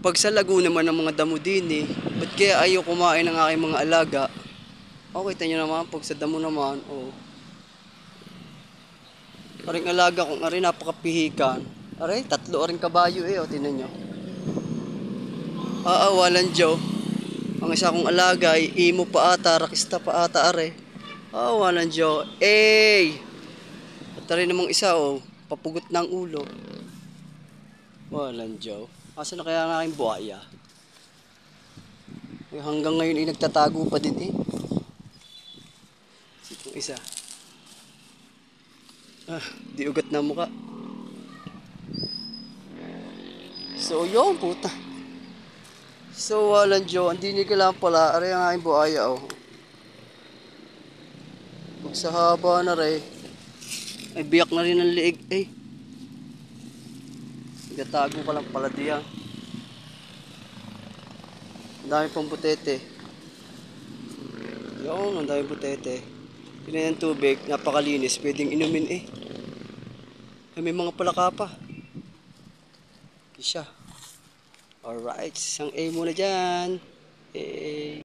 Pag sa Laguna naman ng mga damo din eh, ba't kaya ayaw kumain ng aking mga alaga? Okay, kita naman, pag sa damo naman, oh. Aring alaga kong aring napakapihikan. Aray, tatlo aring kabayo eh, oh, tinan nyo. Walang Joe. Ang isa kong alaga ay imo pa ata, rakista pa ata are. Walang Joe. At rin namang isa oh, papugot ng ulo. Walang Joe. Asa na kaya ang aking buhaya? Hanggang ngayon ay nagtatago pa din eh. Itong isa. Di ugat na mukha. So yun puta. So walang Joe, hindi ka lang pala, aray ang aking buhaya oh. Pag sa haba na rin, ay biyak na rin ang liig eh. Nagtatago ka lang pala diyan. Ang dami pang butete. Yun, ang dami butete. Yun yung tubig, napakalinis, pwedeng inumin eh. Ay, may mga palaka pa. Isa. Alright, isang A muna dyan. A.